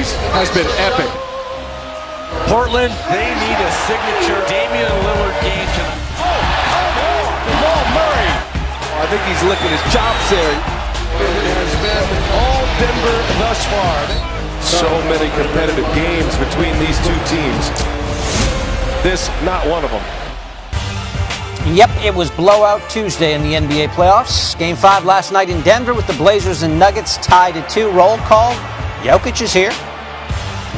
series has been epic. Portland, they need a signature Damian Lillard game tonight. Oh, come on! Jamal Murray. I think he's licking his chops there. It has been all Denver thus far. So many competitive games between these two teams. This, not one of them. Yep, it was blowout Tuesday in the NBA playoffs. Game 5 last night in Denver with the Blazers and Nuggets tied at 2. Roll call. Jokic is here.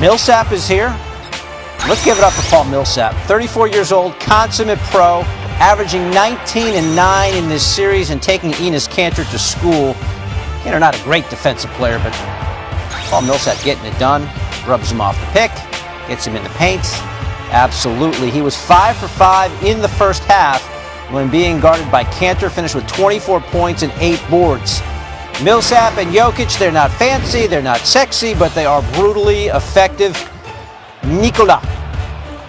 Millsap is here. Let's give it up for Paul Millsap. 34 years old, consummate pro, averaging 19 and 9 in this series and taking Enes Kanter to school. Kanter not a great defensive player, but Paul Millsap getting it done. Rubs him off the pick, gets him in the paint. Absolutely. He was 5 for 5 in the first half when being guarded by Kanter, finished with 24 points and 8 boards. Millsap and Jokic, they're not fancy, they're not sexy, but they are brutally effective. Nikola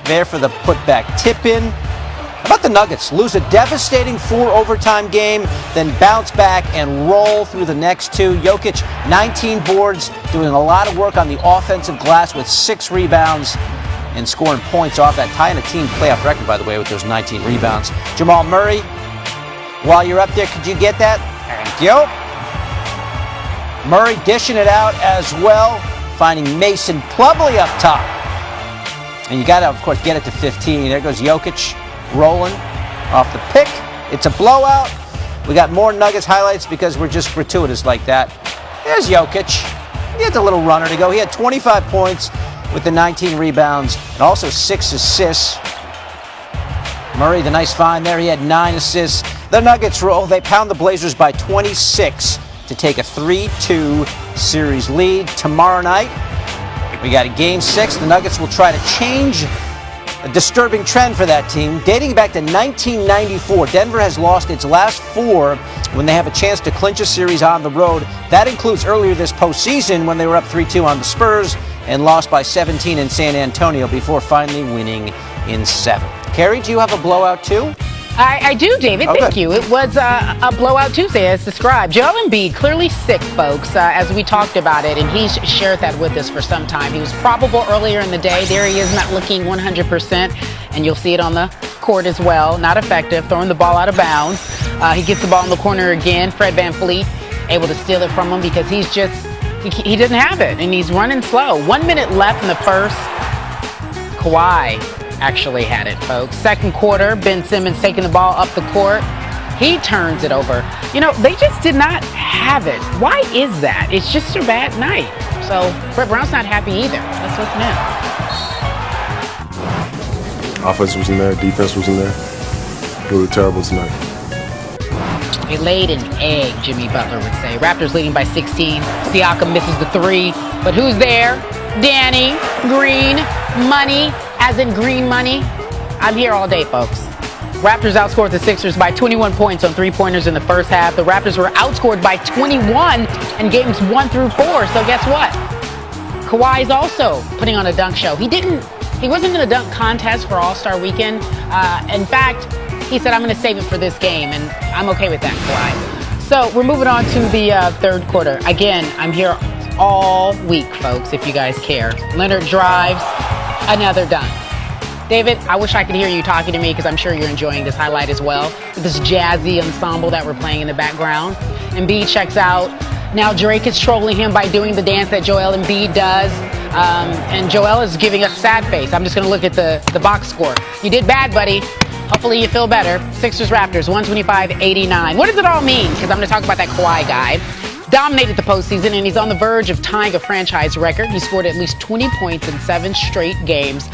there for the putback tip-in. How about the Nuggets? Lose a devastating 4-overtime game, then bounce back and roll through the next 2. Jokic, 19 boards, doing a lot of work on the offensive glass with 6 rebounds and scoring points off that, tying a team playoff record, by the way, with those 19 rebounds. Jamal Murray, while you're up there, could you get that? Thank you. Murray dishing it out as well, finding Mason Plumlee up top. And you got to, of course, get it to 15. There goes Jokic rolling off the pick. It's a blowout. We got more Nuggets highlights because we're just gratuitous like that. There's Jokic. He had the little runner to go. He had 25 points with the 19 rebounds and also 6 assists. Murray, the nice find there. He had 9 assists. The Nuggets roll. They pound the Blazers by 26 to take a 3-2 series lead. Tomorrow night, we got a Game 6. The Nuggets will try to change a disturbing trend for that team. Dating back to 1994, Denver has lost its last 4 when they have a chance to clinch a series on the road. That includes earlier this postseason when they were up 3-2 on the Spurs and lost by 17 in San Antonio before finally winning in 7. Carrie, do you have a blowout too? I do, David. Thank you. It was a blowout Tuesday, as described. Joel Embiid, clearly sick, folks, as we talked about it, and he's shared that with us for some time. He was probable earlier in the day. There he is, not looking 100%, and you'll see it on the court as well. Not effective, throwing the ball out of bounds. He gets the ball in the corner again. Fred VanVleet able to steal it from him because he's just, he doesn't have it, and he's running slow. 1 minute left in the first. Kawhi actually had it, folks. Second quarter, Ben Simmons taking the ball up the court. He turns it over. You know, they just did not have it. Why is that? It's just a bad night. So Brett Brown's not happy either. That's what's new. Offense was in there, defense was in there. It was terrible tonight. They laid an egg, Jimmy Butler would say. Raptors leading by 16. Siakam misses the 3. But who's there? Danny Green Money, as in green money. I'm here all day, folks. Raptors outscored the Sixers by 21 points on 3-pointers in the first half. The Raptors were outscored by 21 in games 1 through 4. So guess what? Kawhi's also putting on a dunk show. He wasn't in a dunk contest for All-Star Weekend. In fact, he said, I'm going to save it for this game, and I'm okay with that, Kawhi. So we're moving on to the third quarter. Again, I'm here all week, folks, if you guys care. Leonard drives, another dunk. David, I wish I could hear you talking to me because I'm sure you're enjoying this highlight as well. This jazzy ensemble that we're playing in the background. Embiid checks out. Now Drake is trolling him by doing the dance that Joel Embiid does. And Joel is giving us a sad face. I'm just going to look at the box score. You did bad, buddy. Hopefully you feel better. Sixers Raptors, 125-89. What does it all mean? Because I'm going to talk about that Kawhi guy. Dominated the postseason, and he's on the verge of tying a franchise record. He scored at least 20 points in 7 straight games.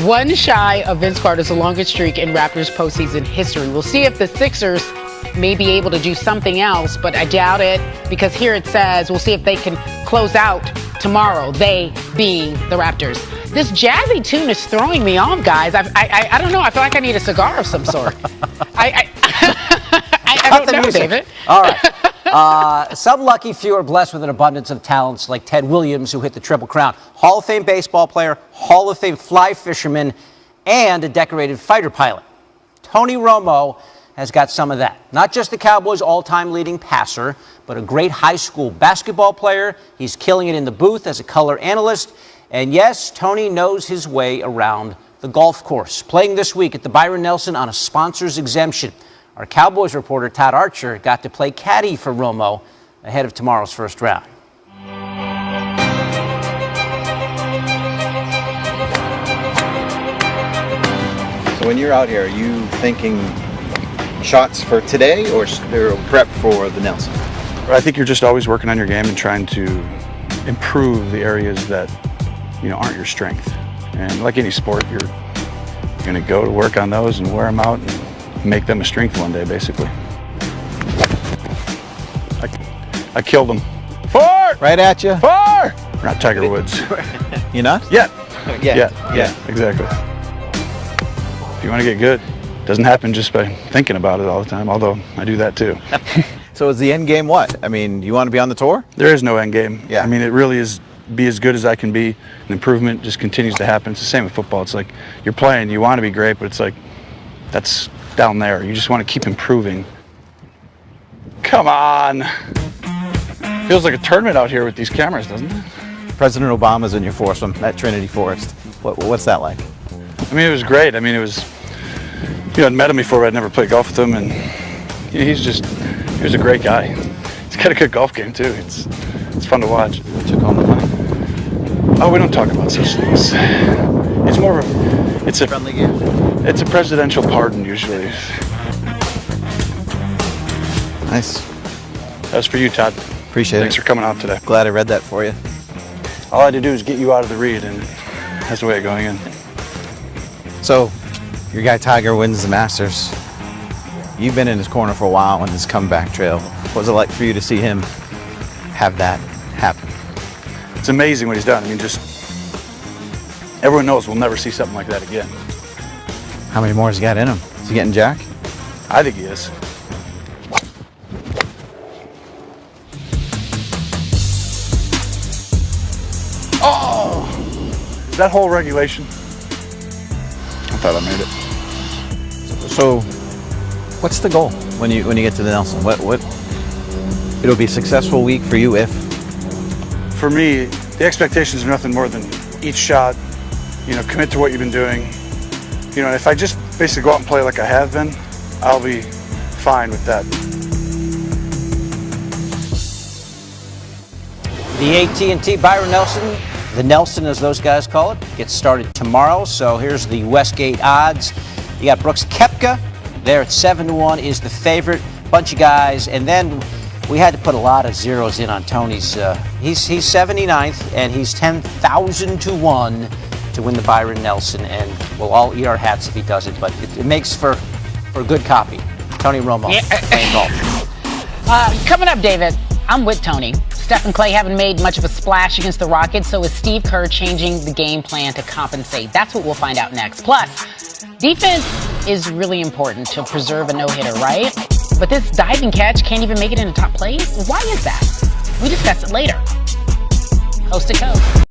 One shy of Vince Carter's longest streak in Raptors postseason history. We'll see if the Sixers may be able to do something else, but I doubt it, because here it says we'll see if they can close out tomorrow, they being the Raptors. This jazzy tune is throwing me off, guys. I don't know. I feel like I need a cigar of some sort. I don't know, David. All right. Some lucky few are blessed with an abundance of talents like Ted Williams, who hit the Triple Crown. Hall of Fame baseball player, Hall of Fame fly fisherman, and a decorated fighter pilot. Tony Romo has got some of that. Not just the Cowboys' all-time leading passer, but a great high school basketball player. He's killing it in the booth as a color analyst. And yes, Tony knows his way around the golf course. Playing this week at the Byron Nelson on a sponsor's exemption. Our Cowboys reporter, Todd Archer, got to play caddy for Romo ahead of tomorrow's first round. So when you're out here, are you thinking shots for today or prep for the Nelson? I think you're just always working on your game and trying to improve the areas that aren't your strength. And like any sport, you're going to go to work on those and wear them out and make them a strength one day, basically. I killed him. 4! Right at you. 4! We're not Tiger Woods. You not? Yet. Yeah. Exactly. If you want to get good, it doesn't happen just by thinking about it all the time, although I do that too. So is the end game what? I mean, you want to be on the tour? There is no end game. Yeah. I mean, it really is be as good as I can be. An improvement just continues to happen. It's the same with football. It's like you're playing, you want to be great, but it's like that's down there. You just want to keep improving. Come on. Feels like a tournament out here with these cameras, doesn't it? President Obama's in your foursome at Trinity Forest. What's that like? I mean, it was great. I mean, it was, I'd met him before, but I'd never played golf with him, and he was a great guy. He's got a good golf game, too. It's fun to watch. Took home the money. Oh, we don't talk about such things. It's more of it's a friendly game. It's a presidential pardon, usually. Nice. That was for you, Todd. Appreciate it. Thanks for coming out today. Glad I read that for you. All I had to do is get you out of the read, and that's the way of going in. So, your guy Tiger wins the Masters. You've been in his corner for a while on his comeback trail. What was it like for you to see him have that happen? It's amazing what he's done. I mean, just everyone knows we'll never see something like that again. How many more has he got in him? Is he getting Jack? I think he is. Oh! Is that whole regulation? I thought I made it. So, what's the goal when you get to the Nelson? What? It'll be a successful week for you if. For me, the expectations are nothing more than each shot, commit to what you've been doing. And if I just basically go out and play like I have been, I'll be fine with that. The AT&T Byron Nelson, the Nelson as those guys call it, gets started tomorrow. So here's the Westgate odds. You got Brooks Koepka there at 7-1 is the favorite. Bunch of guys, and then we had to put a lot of zeros in on Tony's. He's 79th, and he's 10,000 to 1 to win the Byron Nelson, and we'll all eat our hats if he does it, but it makes for good copy. Tony Romo playing golf. Coming up, David, I'm with Tony. Steph and Clay haven't made much of a splash against the Rockets, so is Steve Kerr changing the game plan to compensate? That's what we'll find out next. Plus, defense is really important to preserve a no-hitter, right? But this diving catch can't even make it into top plays? Why is that? We discuss it later. Coast to coast.